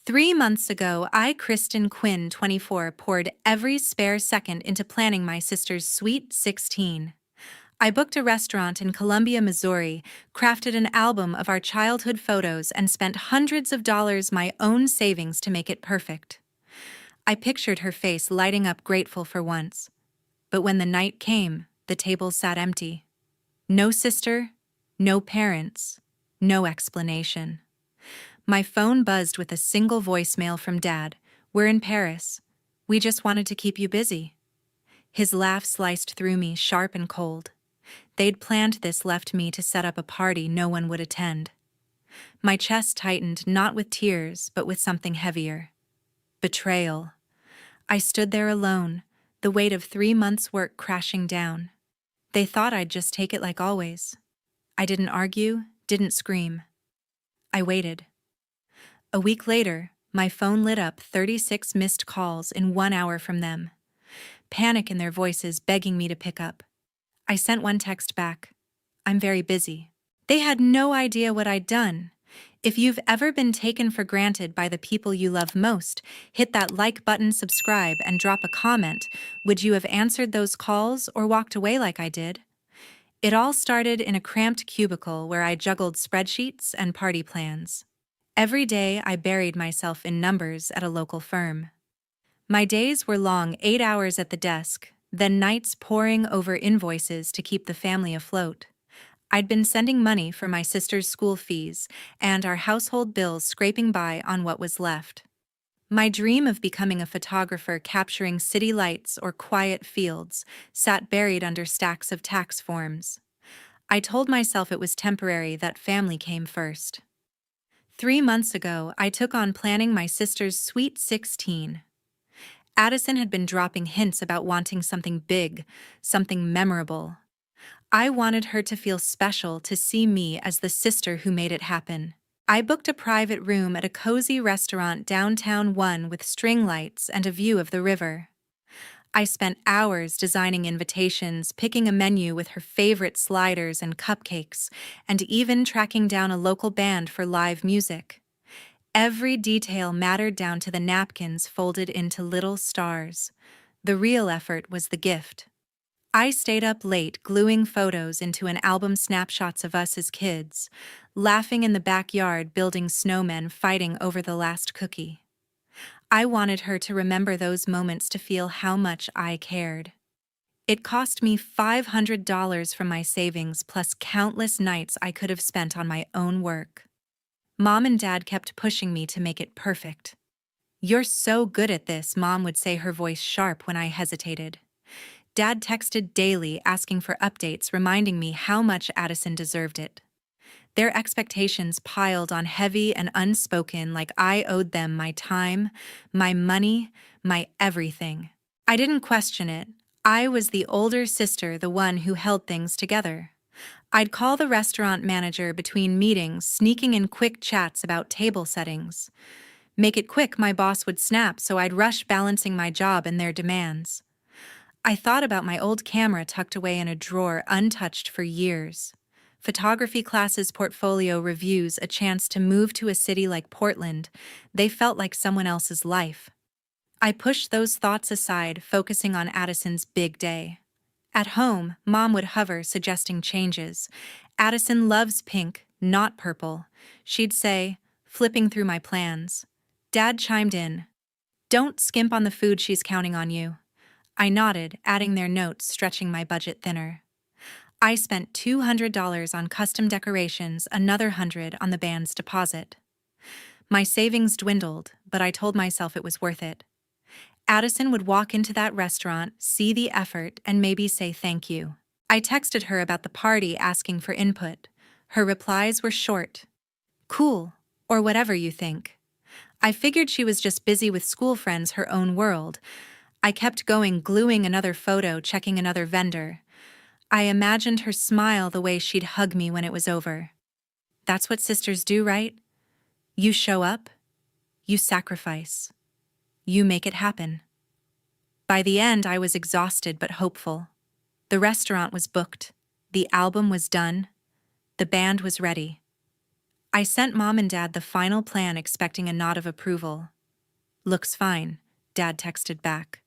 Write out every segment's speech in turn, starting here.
3 months ago, I, Kristen Quinn, 24, poured every spare second into planning my sister's Sweet 16. I booked a restaurant in Columbia, Missouri, crafted an album of our childhood photos, and spent hundreds of dollars my own savings to make it perfect. I pictured her face lighting up grateful for once. But when the night came, the table sat empty. No sister, no parents, no explanation. My phone buzzed with a single voicemail from Dad. "We're in Paris. We just wanted to keep you busy." His laugh sliced through me, sharp and cold. They'd planned this, left me to set up a party no one would attend. My chest tightened, not with tears, but with something heavier. Betrayal. I stood there alone, the weight of 3 months' work crashing down. They thought I'd just take it like always. I didn't argue, didn't scream. I waited. A week later, my phone lit up 36 missed calls in 1 hour from them. Panic in their voices, begging me to pick up. I sent one text back. "I'm very busy." They had no idea what I'd done. If you've ever been taken for granted by the people you love most, hit that like button, subscribe, and drop a comment. Would you have answered those calls or walked away like I did? It all started in a cramped cubicle where I juggled spreadsheets and party plans. Every day I buried myself in numbers at a local firm. My days were long, 8 hours at the desk, then nights poring over invoices to keep the family afloat. I'd been sending money for my sister's school fees and our household bills, scraping by on what was left. My dream of becoming a photographer capturing city lights or quiet fields sat buried under stacks of tax forms. I told myself it was temporary, that family came first. 3 months ago, I took on planning my sister's Sweet 16. Addison had been dropping hints about wanting something big, something memorable. I wanted her to feel special, to see me as the sister who made it happen. I booked a private room at a cozy restaurant downtown, one with string lights and a view of the river. I spent hours designing invitations, picking a menu with her favorite sliders and cupcakes, and even tracking down a local band for live music. Every detail mattered, down to the napkins folded into little stars. The real effort was the gift. I stayed up late gluing photos into an album, snapshots of us as kids, laughing in the backyard, building snowmen, fighting over the last cookie. I wanted her to remember those moments, to feel how much I cared. It cost me $500 from my savings, plus countless nights I could have spent on my own work. Mom and Dad kept pushing me to make it perfect. "You're so good at this," Mom would say, her voice sharp when I hesitated. Dad texted daily, asking for updates, reminding me how much Addison deserved it. Their expectations piled on, heavy and unspoken, like I owed them my time, my money, my everything. I didn't question it. I was the older sister, the one who held things together. I'd call the restaurant manager between meetings, sneaking in quick chats about table settings. "Make it quick," my boss would snap, so I'd rush, balancing my job and their demands. I thought about my old camera tucked away in a drawer, untouched for years. Photography classes, portfolio reviews, a chance to move to a city like Portland. They felt like someone else's life. I pushed those thoughts aside, focusing on Addison's big day. At home, Mom would hover, suggesting changes. "Addison loves pink, not purple," she'd say, flipping through my plans. Dad chimed in. "Don't skimp on the food, she's counting on you." I nodded, adding their notes, stretching my budget thinner. I spent $200 on custom decorations, another $100 on the band's deposit. My savings dwindled, but I told myself it was worth it. Addison would walk into that restaurant, see the effort, and maybe say thank you. I texted her about the party, asking for input. Her replies were short. "Cool," or "whatever you think." I figured she was just busy with school friends, her own world. I kept going, gluing another photo, checking another vendor. I imagined her smile, the way she'd hug me when it was over. That's what sisters do, right? You show up, you sacrifice, you make it happen. By the end, I was exhausted but hopeful. The restaurant was booked, the album was done, the band was ready. I sent Mom and Dad the final plan, expecting a nod of approval. "Looks fine," Dad texted back.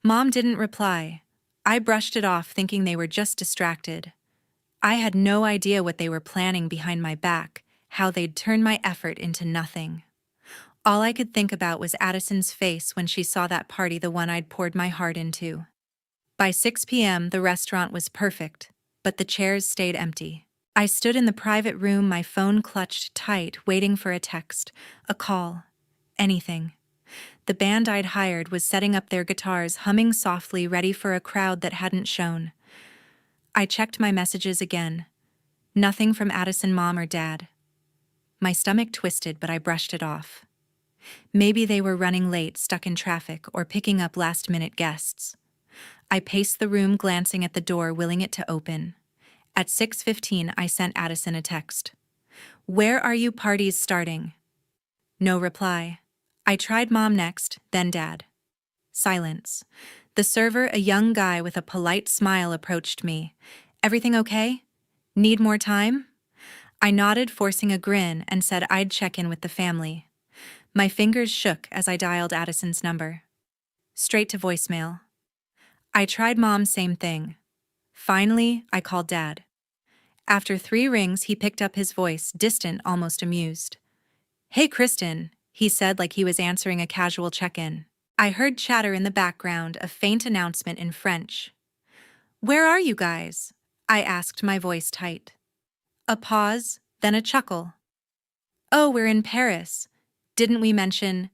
Mom didn't reply. I brushed it off, thinking they were just distracted. I had no idea what they were planning behind my back, how they'd turn my effort into nothing. All I could think about was Addison's face when she saw that party, the one I'd poured my heart into. By 6 p.m., the restaurant was perfect, but the chairs stayed empty. I stood in the private room, my phone clutched tight, waiting for a text, a call, anything. The band I'd hired was setting up their guitars, humming softly, ready for a crowd that hadn't shown. I checked my messages again. Nothing from Addison, Mom, or Dad. My stomach twisted, but I brushed it off. Maybe they were running late, stuck in traffic, or picking up last-minute guests. I paced the room, glancing at the door, willing it to open. At 6:15, I sent Addison a text. "Where are you? Party's starting." No reply. I tried Mom next, then Dad. Silence. The server, a young guy with a polite smile, approached me. "Everything okay? Need more time?" I nodded, forcing a grin, and said I'd check in with the family. My fingers shook as I dialed Addison's number. Straight to voicemail. I tried Mom, same thing. Finally, I called Dad. After 3 rings, he picked up, his voice distant, almost amused. "Hey, Kristen," he said, like he was answering a casual check-in. I heard chatter in the background, a faint announcement in French. "Where are you guys?" I asked, my voice tight. A pause, then a chuckle. "Oh, we're in Paris. Didn't we mention?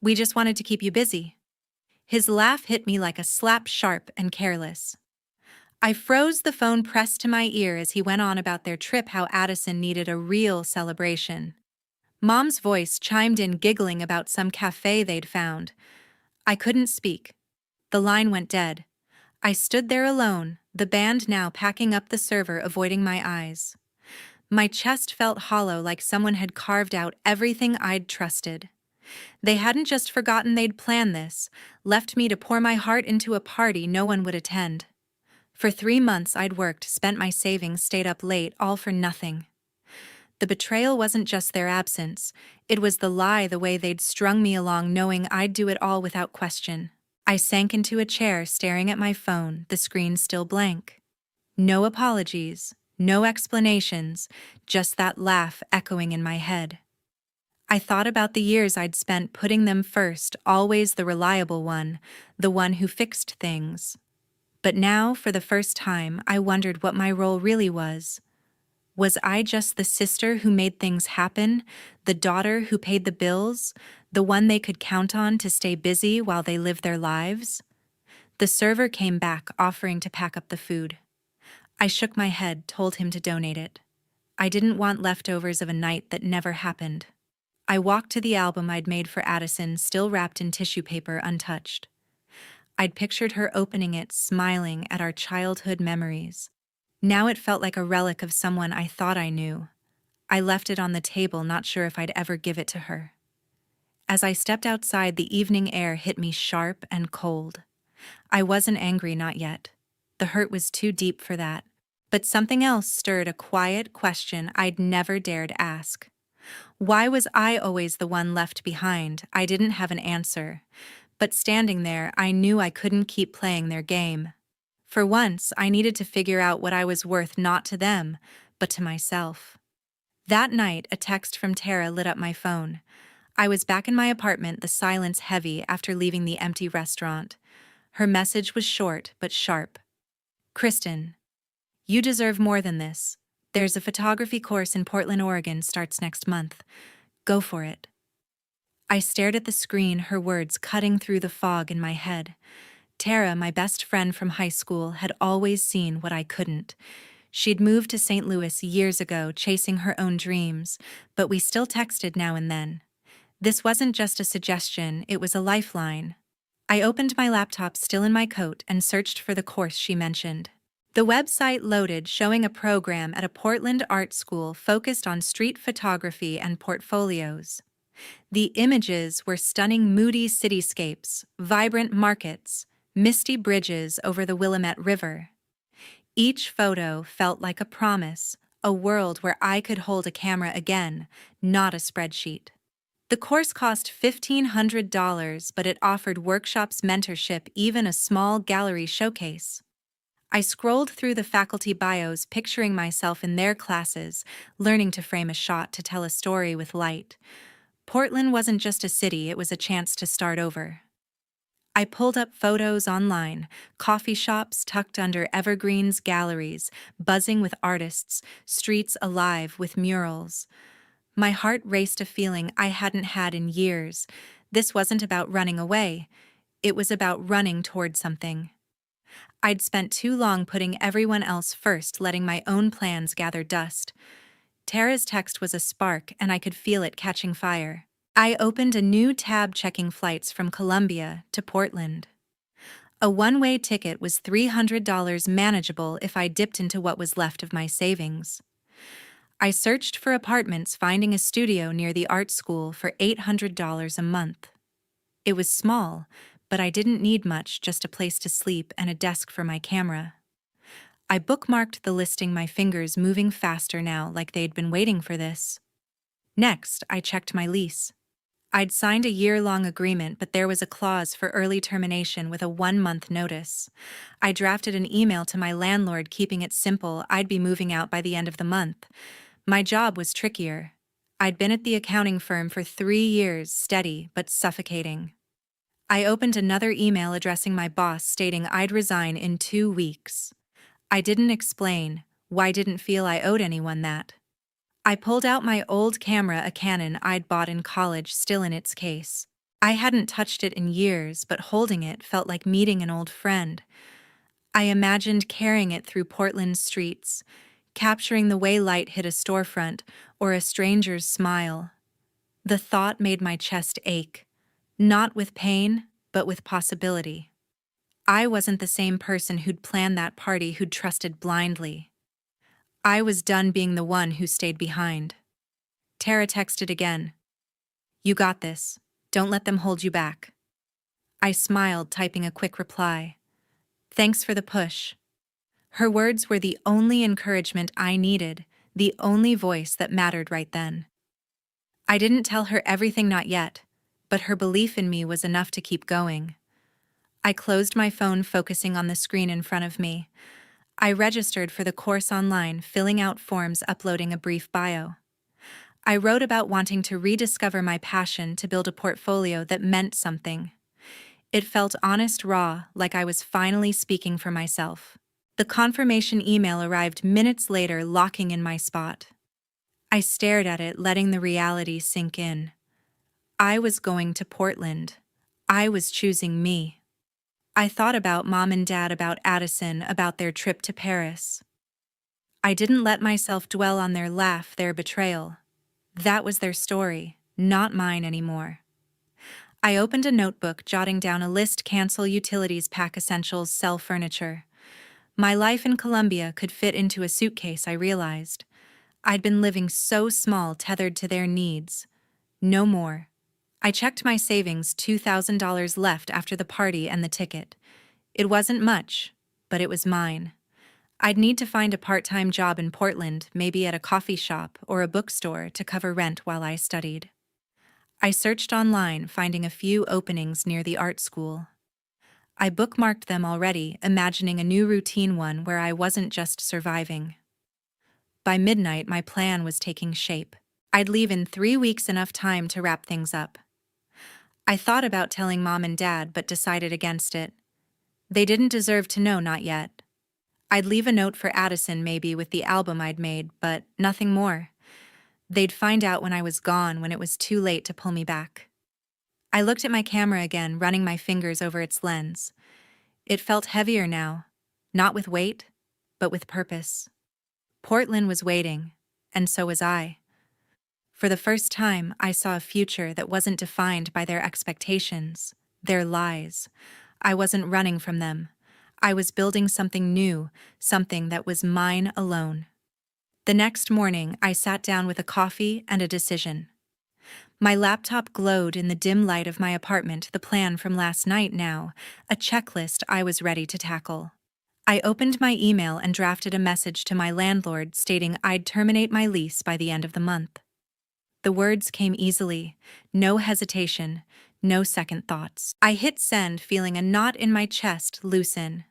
We just wanted to keep you busy." His laugh hit me like a slap, sharp and careless. I froze, the phone pressed to my ear as he went on about their trip, how Addison needed a real celebration. Mom's voice chimed in, giggling about some cafe they'd found. I couldn't speak. The line went dead. I stood there alone, the band now packing up, the server avoiding my eyes. My chest felt hollow, like someone had carved out everything I'd trusted. They hadn't just forgotten they'd planned this, left me to pour my heart into a party no one would attend. For 3 months I'd worked, spent my savings, stayed up late, all for nothing. The betrayal wasn't just their absence, it was the lie, the way they'd strung me along, knowing I'd do it all without question. I sank into a chair, staring at my phone, the screen still blank. No apologies, no explanations, just that laugh echoing in my head. I thought about the years I'd spent putting them first, always the reliable one, the one who fixed things. But now, for the first time, I wondered what my role really was. Was I just the sister who made things happen, the daughter who paid the bills, the one they could count on to stay busy while they lived their lives? The server came back, offering to pack up the food. I shook my head, told him to donate it. I didn't want leftovers of a night that never happened. I walked to the album I'd made for Addison, still wrapped in tissue paper, untouched. I'd pictured her opening it, smiling at our childhood memories. Now it felt like a relic of someone I thought I knew. I left it on the table, not sure if I'd ever give it to her. As I stepped outside, the evening air hit me sharp and cold. I wasn't angry, not yet. The hurt was too deep for that. But something else stirred, a quiet question I'd never dared ask. Why was I always the one left behind? I didn't have an answer. But standing there, I knew I couldn't keep playing their game. For once, I needed to figure out what I was worth, not to them, but to myself. That night, a text from Tara lit up my phone. I was back in my apartment, the silence heavy after leaving the empty restaurant. Her message was short but sharp. "Kristen, you deserve more than this. There's a photography course in Portland, Oregon, starts next month. Go for it." I stared at the screen, her words cutting through the fog in my head. Tara, my best friend from high school, had always seen what I couldn't. She'd moved to St. Louis years ago, chasing her own dreams, but we still texted now and then. This wasn't just a suggestion, it was a lifeline. I opened my laptop, still in my coat, and searched for the course she mentioned. The website loaded, showing a program at a Portland art school focused on street photography and portfolios. The images were stunning, moody cityscapes, vibrant markets, misty bridges over the Willamette River. Each photo felt like a promise, a world where I could hold a camera again, not a spreadsheet. The course cost $1,500, but it offered workshops, mentorship, even a small gallery showcase. I scrolled through the faculty bios, picturing myself in their classes, learning to frame a shot to tell a story with light. Portland wasn't just a city, it was a chance to start over. I pulled up photos online, coffee shops tucked under evergreens, galleries buzzing with artists, streets alive with murals. My heart raced, a feeling I hadn't had in years. This wasn't about running away, it was about running toward something. I'd spent too long putting everyone else first, letting my own plans gather dust. Tara's text was a spark, and I could feel it catching fire. I opened a new tab, checking flights from Columbia to Portland. A one-way ticket was $300, manageable if I dipped into what was left of my savings. I searched for apartments, finding a studio near the art school for $800 a month. It was small, but I didn't need much, just a place to sleep and a desk for my camera. I bookmarked the listing, my fingers moving faster now, like they'd been waiting for this. Next, I checked my lease. I'd signed a year-long agreement, but there was a clause for early termination with a 1-month notice. I drafted an email to my landlord, keeping it simple. I'd be moving out by the end of the month. My job was trickier. I'd been at the accounting firm for 3 years, steady but suffocating. I opened another email addressing my boss, stating I'd resign in 2 weeks. I didn't explain why I didn't feel I owed anyone that. I pulled out my old camera, a Canon I'd bought in college, still in its case. I hadn't touched it in years, but holding it felt like meeting an old friend. I imagined carrying it through Portland's streets, capturing the way light hit a storefront or a stranger's smile. The thought made my chest ache, not with pain, but with possibility. I wasn't the same person who'd planned that party, who'd trusted blindly. I was done being the one who stayed behind. Tara texted again. "You got this. Don't let them hold you back." I smiled, typing a quick reply. "Thanks for the push." Her words were the only encouragement I needed, the only voice that mattered right then. I didn't tell her everything, not yet, but her belief in me was enough to keep going. I closed my phone, focusing on the screen in front of me. I registered for the course online, filling out forms, uploading a brief bio. I wrote about wanting to rediscover my passion, to build a portfolio that meant something. It felt honest, raw, like I was finally speaking for myself. The confirmation email arrived minutes later, locking in my spot. I stared at it, letting the reality sink in. I was going to Portland. I was choosing me. I thought about Mom and Dad, about Addison, about their trip to Paris. I didn't let myself dwell on their laugh, their betrayal. That was their story, not mine anymore. I opened a notebook, jotting down a list: cancel utilities, pack essentials, sell furniture. My life in Columbia could fit into a suitcase, I realized. I'd been living so small, tethered to their needs. No more. I checked my savings, $2,000 left after the party and the ticket. It wasn't much, but it was mine. I'd need to find a part-time job in Portland, maybe at a coffee shop or a bookstore, to cover rent while I studied. I searched online, finding a few openings near the art school. I bookmarked them already, imagining a new routine, one where I wasn't just surviving. By midnight, my plan was taking shape. I'd leave in 3 weeks, enough time to wrap things up. I thought about telling Mom and Dad, but decided against it. They didn't deserve to know, not yet. I'd leave a note for Addison, maybe, with the album I'd made, but nothing more. They'd find out when I was gone, when it was too late to pull me back. I looked at my camera again, running my fingers over its lens. It felt heavier now, not with weight, but with purpose. Portland was waiting, and so was I. For the first time, I saw a future that wasn't defined by their expectations, their lies. I wasn't running from them. I was building something new, something that was mine alone. The next morning, I sat down with a coffee and a decision. My laptop glowed in the dim light of my apartment, the plan from last night now, a checklist I was ready to tackle. I opened my email and drafted a message to my landlord stating I'd terminate my lease by the end of the month. The words came easily, no hesitation, no second thoughts. I hit send, feeling a knot in my chest loosen.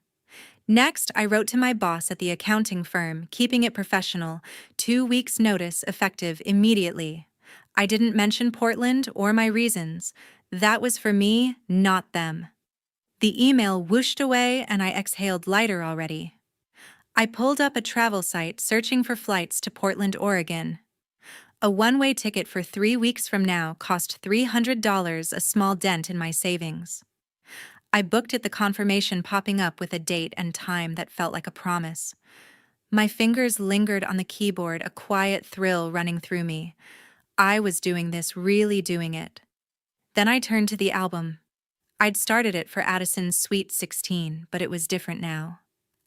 Next, I wrote to my boss at the accounting firm, keeping it professional, 2 weeks' notice effective immediately. I didn't mention Portland or my reasons. That was for me, not them. The email whooshed away and I exhaled lighter already. I pulled up a travel site searching for flights to Portland, Oregon. A one-way ticket for 3 weeks from now cost $300, a small dent in my savings. I booked it, the confirmation popping up with a date and time that felt like a promise. My fingers lingered on the keyboard, a quiet thrill running through me. I was doing this, really doing it. Then I turned to the album. I'd started it for Addison's Sweet 16, but it was different now.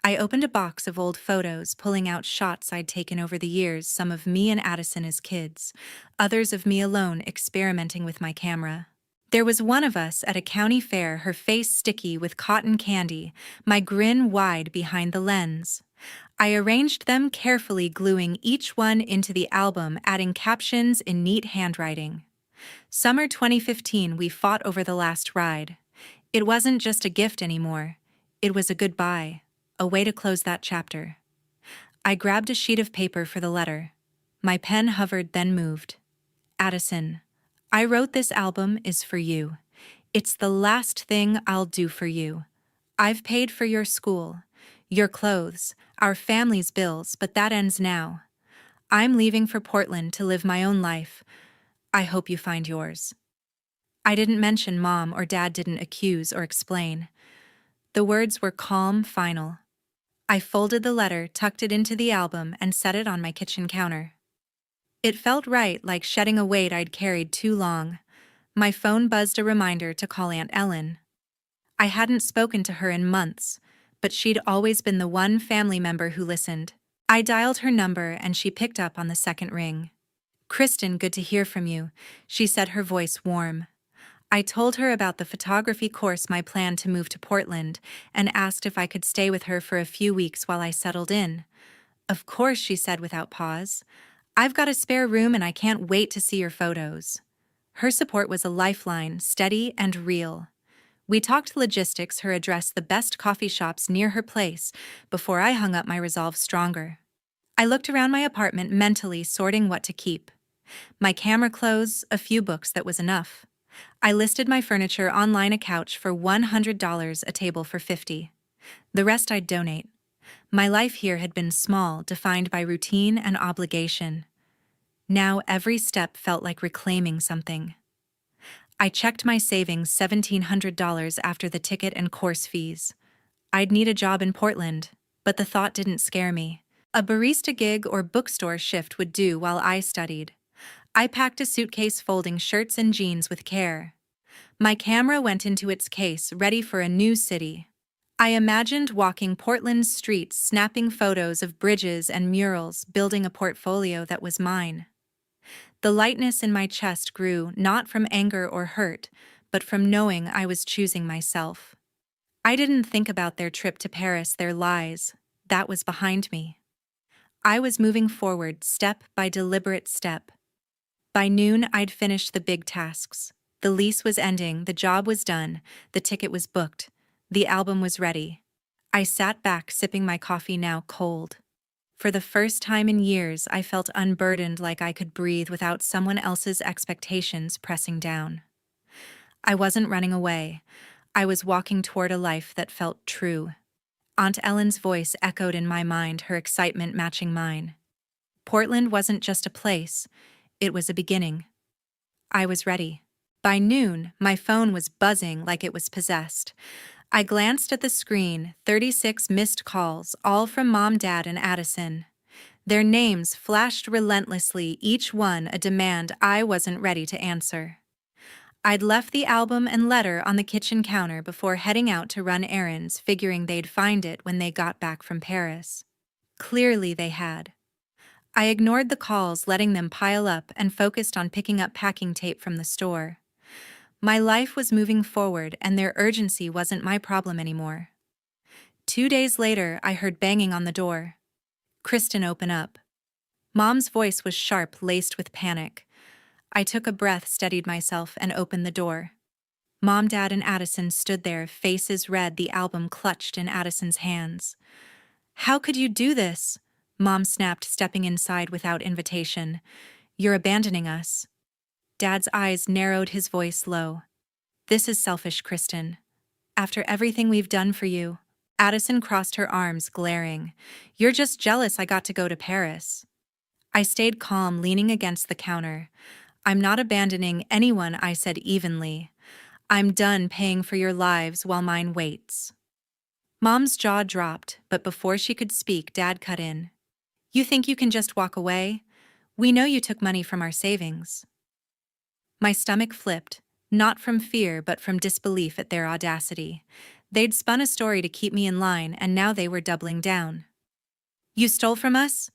I opened a box of old photos, pulling out shots I'd taken over the years, some of me and Addison as kids, others of me alone experimenting with my camera. There was one of us at a county fair, her face sticky with cotton candy, my grin wide behind the lens. I arranged them carefully, gluing each one into the album, adding captions in neat handwriting. Summer 2015, we fought over the last ride. It wasn't just a gift anymore. It was a goodbye, a way to close that chapter. I grabbed a sheet of paper for the letter. My pen hovered, then moved. Addison, I wrote this album is for you. It's the last thing I'll do for you. I've paid for your school, your clothes, our family's bills, but that ends now. I'm leaving for Portland to live my own life. I hope you find yours. I didn't mention Mom or Dad, didn't accuse or explain. The words were calm, final. I folded the letter, tucked it into the album, and set it on my kitchen counter. It felt right, like shedding a weight I'd carried too long. My phone buzzed, a reminder to call Aunt Ellen. I hadn't spoken to her in months, but she'd always been the one family member who listened. I dialed her number and she picked up on the second ring. Kristen, good to hear from you, she said, her voice warm. I told her about the photography course, my plan to move to Portland, and asked if I could stay with her for a few weeks while I settled in. Of course, she said without pause. I've got a spare room and I can't wait to see your photos. Her support was a lifeline, steady and real. We talked logistics, her address, the best coffee shops near her place, before I hung up, my resolve stronger. I looked around my apartment, mentally sorting what to keep. My camera, clothes, a few books, that was enough. I listed my furniture online, a couch for $100, a table for $50. The rest I'd donate. My life here had been small, defined by routine and obligation. Now every step felt like reclaiming something. I checked my savings, $1,700 after the ticket and course fees. I'd need a job in Portland, but the thought didn't scare me. A barista gig or bookstore shift would do while I studied. I packed a suitcase, folding shirts and jeans with care. My camera went into its case, ready for a new city. I imagined walking Portland's streets, snapping photos of bridges and murals, building a portfolio that was mine. The lightness in my chest grew, not from anger or hurt, but from knowing I was choosing myself. I didn't think about their trip to Paris, their lies. That was behind me. I was moving forward, step by deliberate step. By noon, I'd finished the big tasks. The lease was ending, the job was done, the ticket was booked, the album was ready. I sat back, sipping my coffee, now cold. For the first time in years, I felt unburdened, like I could breathe without someone else's expectations pressing down. I wasn't running away. I was walking toward a life that felt true. Aunt Ellen's voice echoed in my mind, her excitement matching mine. Portland wasn't just a place. It was a beginning. I was ready. By noon, my phone was buzzing like it was possessed. I glanced at the screen, 36 missed calls, all from Mom, Dad, and Addison. Their names flashed relentlessly, each one a demand I wasn't ready to answer. I'd left the album and letter on the kitchen counter before heading out to run errands, figuring they'd find it when they got back from Paris. Clearly they had. I ignored the calls, letting them pile up, and focused on picking up packing tape from the store. My life was moving forward, and their urgency wasn't my problem anymore. 2 days later, I heard banging on the door. Kristen, open up. Mom's voice was sharp, laced with panic. I took a breath, steadied myself, and opened the door. Mom, Dad, and Addison stood there, faces red, the album clutched in Addison's hands. How could you do this? Mom snapped, stepping inside without invitation. You're abandoning us. Dad's eyes narrowed, his voice low. This is selfish, Kristen. After everything we've done for you. Addison crossed her arms, glaring. You're just jealous I got to go to Paris. I stayed calm, leaning against the counter. I'm not abandoning anyone, I said evenly. I'm done paying for your lives while mine waits. Mom's jaw dropped, but before she could speak, Dad cut in. You think you can just walk away? We know you took money from our savings. My stomach flipped, not from fear but from disbelief at their audacity. They'd spun a story to keep me in line, and now they were doubling down. You stole from us?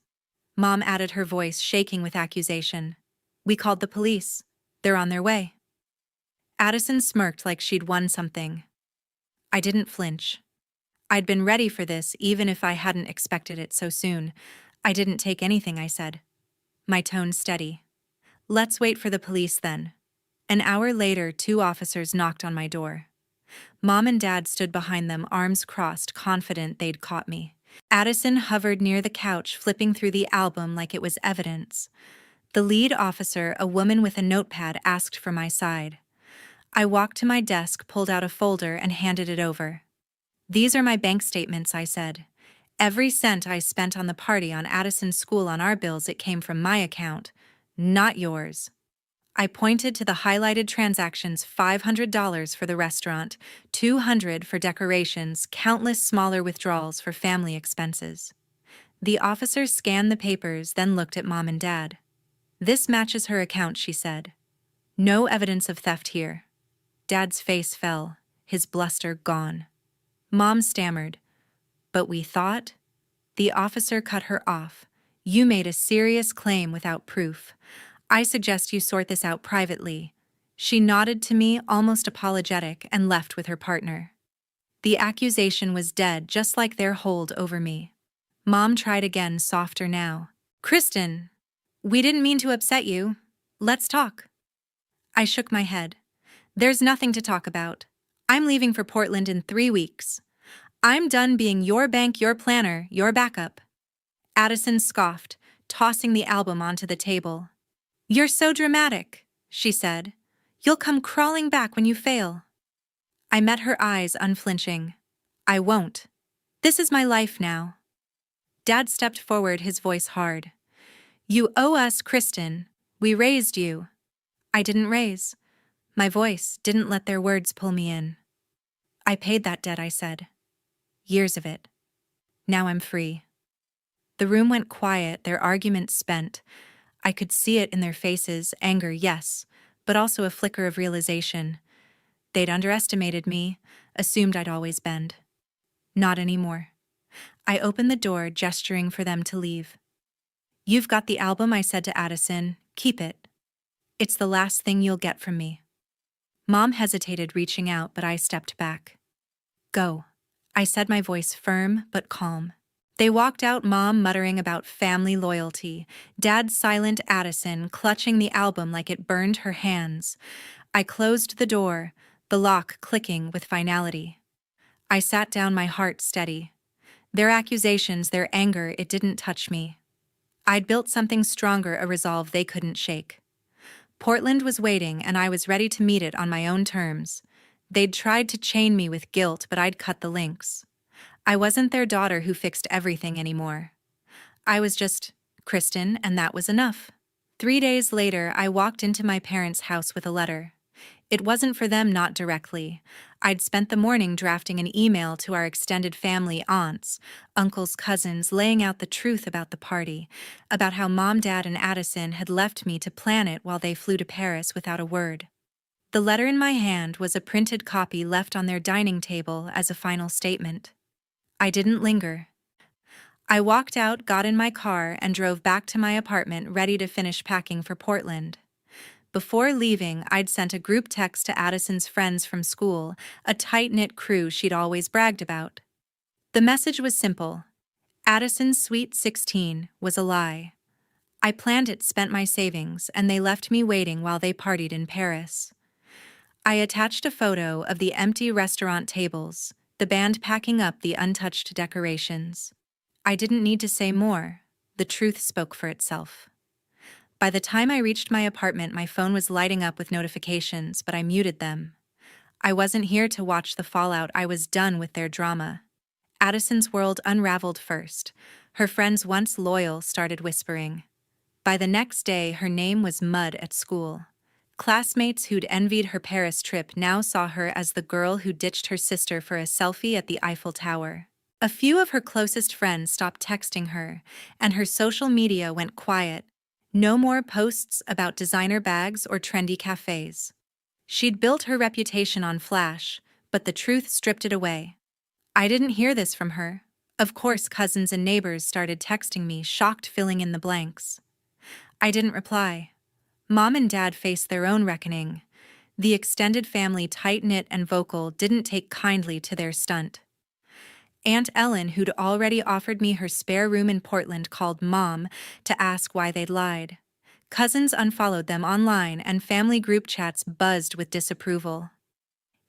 Mom added, her voice shaking with accusation. We called the police. They're on their way. Addison smirked like she'd won something. I didn't flinch. I'd been ready for this, even if I hadn't expected it so soon. I didn't take anything, I said. My tone steady. Let's wait for the police then. An hour later, 2 officers knocked on my door. Mom and Dad stood behind them, arms crossed, confident they'd caught me. Addison hovered near the couch, flipping through the album like it was evidence. The lead officer, a woman with a notepad, asked for my side. I walked to my desk, pulled out a folder, and handed it over. These are my bank statements, I said. Every cent I spent on the party, on Addison's school, on our bills, it came from my account, not yours. I pointed to the highlighted transactions: $500 for the restaurant, $200 for decorations, countless smaller withdrawals for family expenses. The officer scanned the papers, then looked at Mom and Dad. This matches her account, she said. No evidence of theft here. Dad's face fell, his bluster gone. Mom stammered. But we thought? The officer cut her off. You made a serious claim without proof. I suggest you sort this out privately. She nodded to me, almost apologetic, and left with her partner. The accusation was dead, just like their hold over me. Mom tried again, softer now. Kristen, we didn't mean to upset you. Let's talk. I shook my head. There's nothing to talk about. I'm leaving for Portland in 3 weeks. I'm done being your bank, your planner, your backup. Addison scoffed, tossing the album onto the table. You're so dramatic, she said. You'll come crawling back when you fail. I met her eyes, unflinching. I won't. This is my life now. Dad stepped forward, his voice hard. You owe us, Kristen. We raised you. I didn't raise. My voice didn't let their words pull me in. I paid that debt, I said. Years of it. Now I'm free. The room went quiet, their argument spent. I could see it in their faces, anger, yes, but also a flicker of realization. They'd underestimated me, assumed I'd always bend. Not anymore. I opened the door, gesturing for them to leave. You've got the album, I said to Addison. Keep it. It's the last thing you'll get from me. Mom hesitated, reaching out, but I stepped back. Go. I said, my voice firm but calm. They walked out, Mom muttering about family loyalty, Dad silent, Addison clutching the album like it burned her hands. I closed the door, the lock clicking with finality. I sat down, my heart steady. Their accusations, their anger, it didn't touch me. I'd built something stronger, a resolve they couldn't shake. Portland was waiting, and I was ready to meet it on my own terms. They'd tried to chain me with guilt, but I'd cut the links. I wasn't their daughter who fixed everything anymore. I was just Kristen, and that was enough. 3 days later, I walked into my parents' house with a letter. It wasn't for them, not directly. I'd spent the morning drafting an email to our extended family, aunts, uncles, cousins, laying out the truth about the party, about how Mom, Dad, and Addison had left me to plan it while they flew to Paris without a word. The letter in my hand was a printed copy left on their dining table as a final statement. I didn't linger. I walked out, got in my car, and drove back to my apartment, ready to finish packing for Portland. Before leaving, I'd sent a group text to Addison's friends from school, a tight-knit crew she'd always bragged about. The message was simple. Addison's Sweet 16 was a lie. I planned it, spent my savings, and they left me waiting while they partied in Paris. I attached a photo of the empty restaurant tables, the band packing up the untouched decorations. I didn't need to say more. The truth spoke for itself. By the time I reached my apartment, my phone was lighting up with notifications, but I muted them. I wasn't here to watch the fallout. I was done with their drama. Addison's world unraveled first. Her friends, once loyal, started whispering. By the next day, her name was mud at school. Classmates who'd envied her Paris trip now saw her as the girl who ditched her sister for a selfie at the Eiffel Tower. A few of her closest friends stopped texting her, and her social media went quiet. No more posts about designer bags or trendy cafes. She'd built her reputation on Flash, but the truth stripped it away. I didn't hear this from her. Of course, cousins and neighbors started texting me, shocked, filling in the blanks. I didn't reply. Mom and Dad faced their own reckoning. The extended family, tight-knit and vocal, didn't take kindly to their stunt. Aunt Ellen, who'd already offered me her spare room in Portland, called Mom to ask why they'd lied. Cousins unfollowed them online, and family group chats buzzed with disapproval.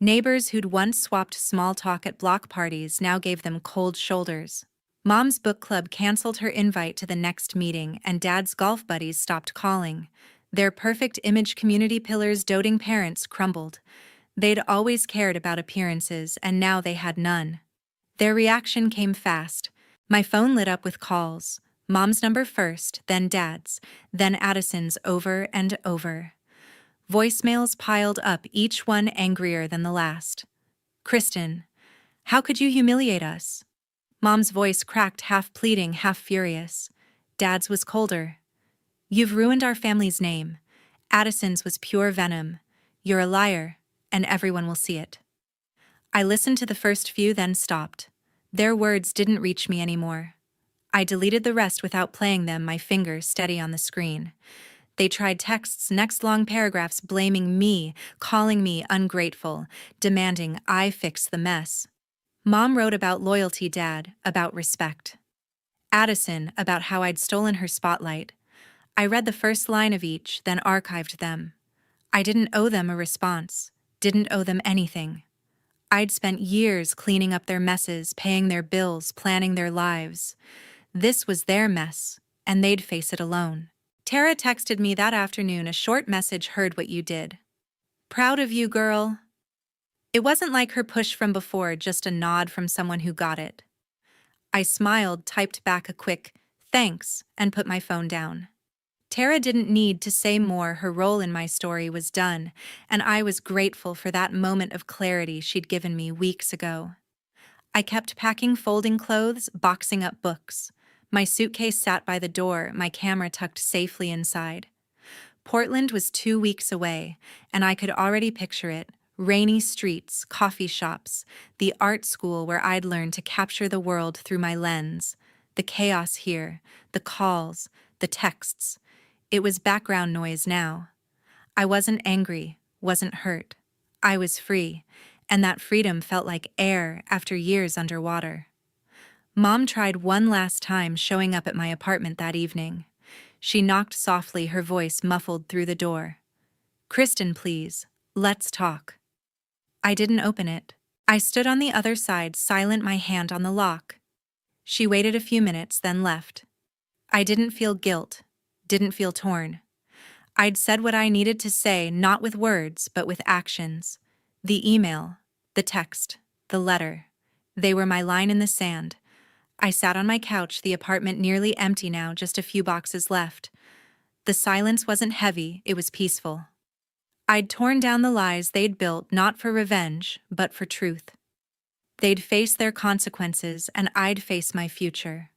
Neighbors who'd once swapped small talk at block parties now gave them cold shoulders. Mom's book club canceled her invite to the next meeting, and Dad's golf buddies stopped calling. Their perfect image community pillars, doting parents, crumbled. They'd always cared about appearances, and now they had none. Their reaction came fast. My phone lit up with calls. Mom's number first, then Dad's, then Addison's, over and over. Voicemails piled up, each one angrier than the last. "Kristen, how could you humiliate us?" Mom's voice cracked, half pleading, half furious. Dad's was colder. "You've ruined our family's name." Addison's was pure venom. "You're a liar, and everyone will see it." I listened to the first few, then stopped. Their words didn't reach me anymore. I deleted the rest without playing them, my fingers steady on the screen. They tried texts, next long paragraphs blaming me, calling me ungrateful, demanding I fix the mess. Mom wrote about loyalty, Dad about respect. Addison about how I'd stolen her spotlight. I read the first line of each, then archived them. I didn't owe them a response, didn't owe them anything. I'd spent years cleaning up their messes, paying their bills, planning their lives. This was their mess, and they'd face it alone. Tara texted me that afternoon, a short message. "Heard what you did. Proud of you, girl." It wasn't like her push from before, just a nod from someone who got it. I smiled, typed back a quick, "Thanks," and put my phone down. Tara didn't need to say more. Her role in my story was done, and I was grateful for that moment of clarity she'd given me weeks ago. I kept packing, folding clothes, boxing up books. My suitcase sat by the door, my camera tucked safely inside. Portland was 2 weeks away, and I could already picture it. Rainy streets, coffee shops, the art school where I'd learned to capture the world through my lens. The chaos here, the calls, the texts. It was background noise now. I wasn't angry, wasn't hurt. I was free, and that freedom felt like air after years underwater. Mom tried one last time, showing up at my apartment that evening. She knocked softly, her voice muffled through the door. "Kristen, please, let's talk." I didn't open it. I stood on the other side, silent, my hand on the lock. She waited a few minutes, then left. I didn't feel guilt, didn't feel torn. I'd said what I needed to say, not with words, but with actions. The email, the text, the letter. They were my line in the sand. I sat on my couch, the apartment nearly empty now, just a few boxes left. The silence wasn't heavy, it was peaceful. I'd torn down the lies they'd built, not for revenge, but for truth. They'd face their consequences, and I'd face my future.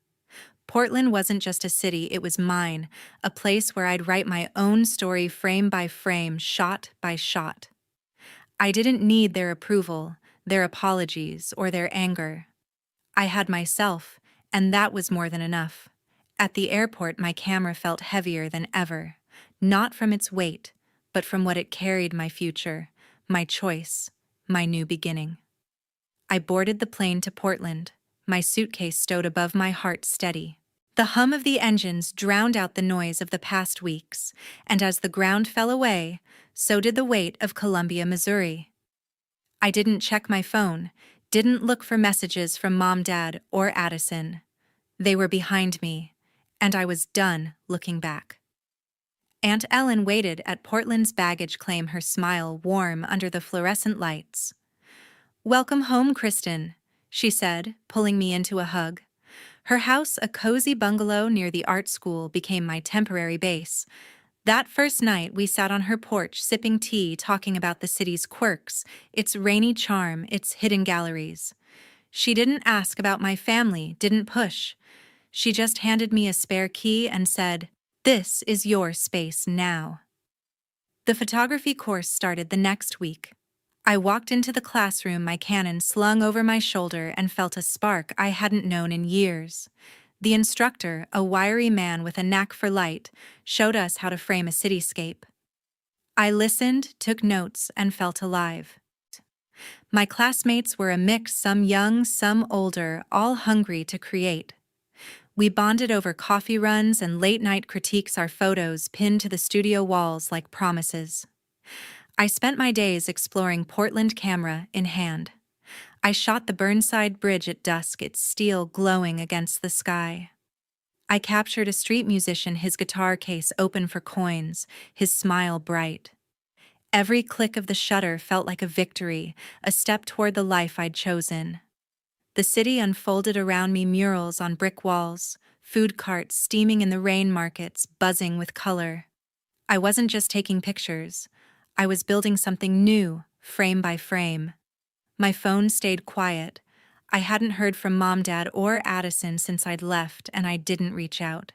Portland wasn't just a city, it was mine, a place where I'd write my own story, frame by frame, shot by shot. I didn't need their approval, their apologies, or their anger. I had myself, and that was more than enough. At the airport, my camera felt heavier than ever, not from its weight, but from what it carried: my future, my choice, my new beginning. I boarded the plane to Portland, my suitcase stowed above my heart steady. The hum of the engines drowned out the noise of the past weeks, and as the ground fell away, so did the weight of Columbia, Missouri. I didn't check my phone, didn't look for messages from Mom, Dad, or Addison. They were behind me, and I was done looking back. Aunt Ellen waited at Portland's baggage claim, her smile warm under the fluorescent lights. "Welcome home, Kristen," she said, pulling me into a hug. Her house, a cozy bungalow near the art school, became my temporary base. That first night, we sat on her porch, sipping tea, talking about the city's quirks, its rainy charm, its hidden galleries. She didn't ask about my family, didn't push. She just handed me a spare key and said, "This is your space now." The photography course started the next week. I walked into the classroom, my Canon slung over my shoulder, and felt a spark I hadn't known in years. The instructor, a wiry man with a knack for light, showed us how to frame a cityscape. I listened, took notes, and felt alive. My classmates were a mix, some young, some older, all hungry to create. We bonded over coffee runs and late-night critiques, our photos pinned to the studio walls like promises. I spent my days exploring Portland, camera in hand. I shot the Burnside Bridge at dusk, its steel glowing against the sky. I captured a street musician, his guitar case open for coins, his smile bright. Every click of the shutter felt like a victory, a step toward the life I'd chosen. The city unfolded around me, murals on brick walls, food carts steaming in the rain, markets buzzing with color. I wasn't just taking pictures. I was building something new, frame by frame. My phone stayed quiet. I hadn't heard from Mom, Dad, or Addison since I'd left, and I didn't reach out.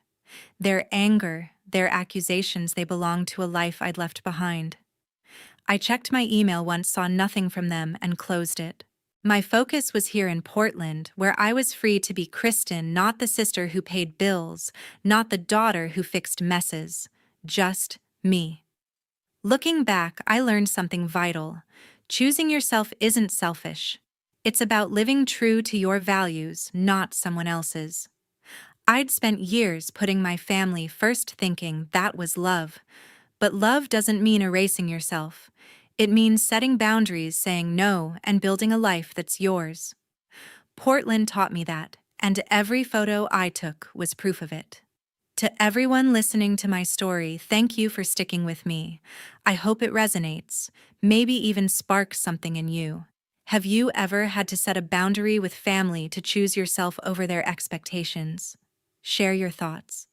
Their anger, their accusations, they belonged to a life I'd left behind. I checked my email once, saw nothing from them, and closed it. My focus was here in Portland, where I was free to be Kristen, not the sister who paid bills, not the daughter who fixed messes, just me. Looking back, I learned something vital. Choosing yourself isn't selfish. It's about living true to your values, not someone else's. I'd spent years putting my family first, thinking that was love. But love doesn't mean erasing yourself. It means setting boundaries, saying no, and building a life that's yours. Portland taught me that, and every photo I took was proof of it. To everyone listening to my story, thank you for sticking with me. I hope it resonates, maybe even sparks something in you. Have you ever had to set a boundary with family to choose yourself over their expectations? Share your thoughts.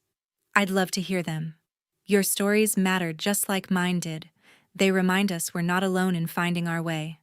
I'd love to hear them. Your stories matter just like mine did. They remind us we're not alone in finding our way.